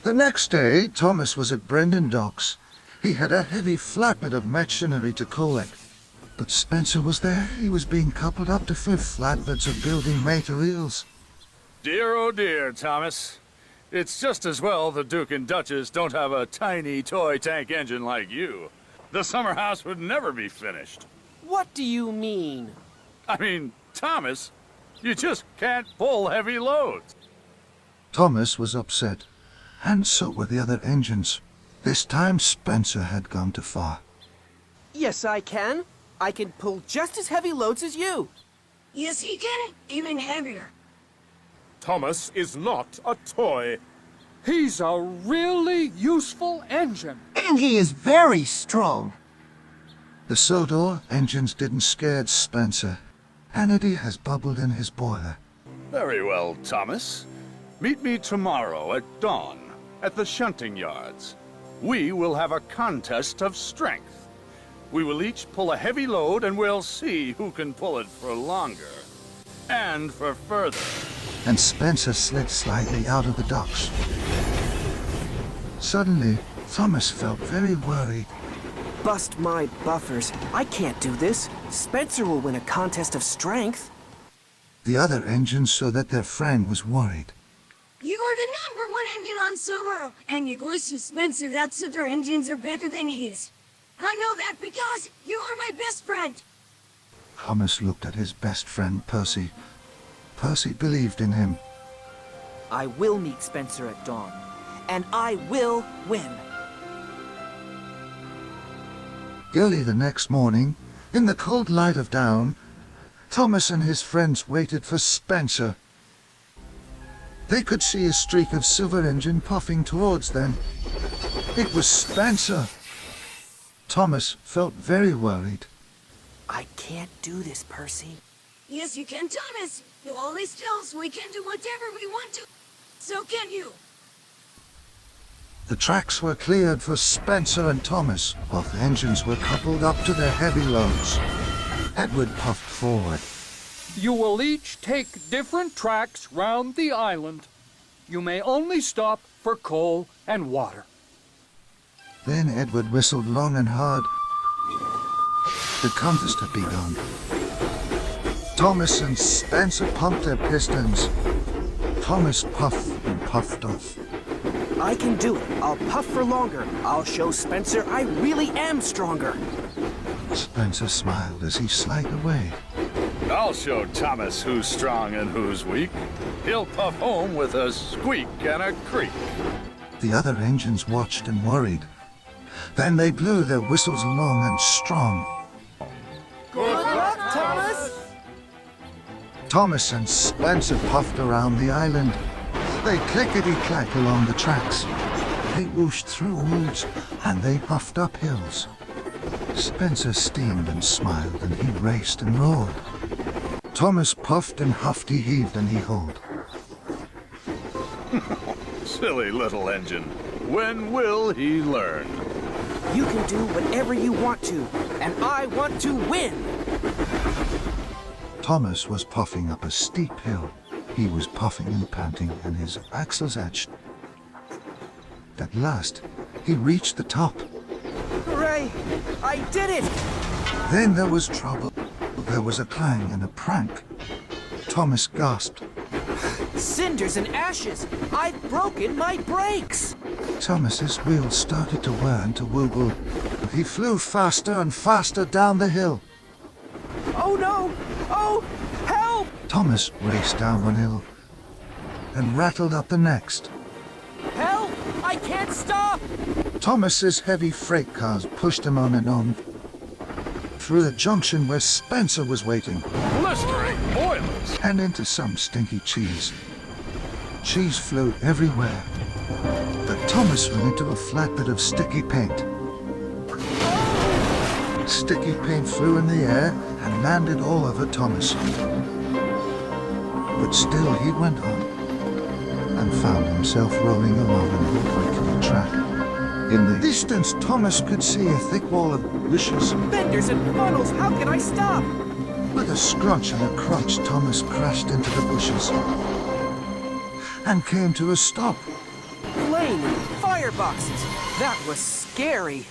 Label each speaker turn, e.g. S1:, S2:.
S1: The next day, Thomas was at Brendan Docks. He had a heavy flatbed of machinery to collect. But Spencer was there. He was being coupled up to 5 flatbeds of building materials.
S2: Dear, oh dear, Thomas. It's just as well the Duke and Duchess don't have a tiny toy tank engine like you. The summer house would never be finished.
S3: What do you mean?
S2: I mean, Thomas, you just can't pull heavy loads.
S1: Thomas was upset, and so were the other engines. This time Spencer had gone too far.
S3: Yes, I can. I can pull just as heavy loads as you.
S4: Yes, he can. Even heavier.
S5: Thomas is not a toy. He's a really useful engine.
S6: And he is very strong.
S1: The Sodor engines didn't scare Spencer. Hannity has bubbled in his boiler.
S2: Very well, Thomas. Meet me tomorrow at dawn at the shunting yards. We will have a contest of strength. We will each pull a heavy load and we'll see who can pull it for longer. And for further.
S1: And Spencer slid slightly out of the docks. Suddenly, Thomas felt very worried.
S3: Bust my buffers. I can't do this. Spencer will win a contest of strength.
S1: The other engines saw that their friend was worried.
S4: You are the #1 engine on Subaru, and you goes to Spencer that their engines are better than his. I know that because you are my best friend.
S1: Thomas looked at his best friend, Percy. Percy believed in him.
S3: I will meet Spencer at dawn, and I will win.
S1: Early the next morning, in the cold light of dawn, Thomas and his friends waited for Spencer. They could see a streak of silver engine puffing towards them. It was Spencer. Thomas felt very worried.
S3: I can't do this, Percy.
S4: Yes, you can, Thomas. You always tell us we can do whatever we want to. So can you.
S1: The tracks were cleared for Spencer and Thomas. Both engines were coupled up to their heavy loads. Edward puffed forward.
S5: You will each take different tracks round the island. You may only stop for coal and water.
S1: Then Edward whistled long and hard. The contest had begun. Thomas and Spencer pumped their pistons. Thomas puffed and puffed off.
S3: I can do it. I'll puff for longer. I'll show Spencer I really am stronger.
S1: Spencer smiled as he slid away.
S2: I'll show Thomas who's strong and who's weak. He'll puff home with a squeak and a creak.
S1: The other engines watched and worried. Then they blew their whistles long and strong.
S3: Good luck, Thomas!
S1: Thomas and Spencer puffed around the island. They clickety-clack along the tracks. They whooshed through woods, and they puffed up hills. Spencer steamed and smiled, and he raced and roared. Thomas puffed and huffed, he heaved and he hauled.
S2: Silly little engine. When will he learn?
S3: You can do whatever you want to, and I want to win!
S1: Thomas was puffing up a steep hill. He was puffing and panting, and his axles etched. At last, he reached the top.
S3: Hooray! I did it!
S1: Then there was trouble. There was a clang and a prank. Thomas gasped.
S3: Cinders and ashes! I've broken my brakes!
S1: Thomas's wheels started to whir and to wobble. He flew faster and faster down the hill.
S3: Oh no! Oh, help!
S1: Thomas raced down one hill and rattled up the next.
S3: Help! I can't stop!
S1: Thomas's heavy freight cars pushed him on and on through the junction where Spencer was waiting,
S2: Blistering boilers!
S1: and into some stinky cheese. Cheese flew everywhere, but Thomas ran into a flatbed of sticky paint. Sticky paint flew in the air and landed all over Thomas. But still he went on and found himself rolling along an old track. In the distance, Thomas could see a thick wall of bushes.
S3: Benders and funnels, how can I stop?
S1: With a scrunch and a crunch, Thomas crashed into the bushes and came to a stop.
S3: rain and fireboxes. That was scary.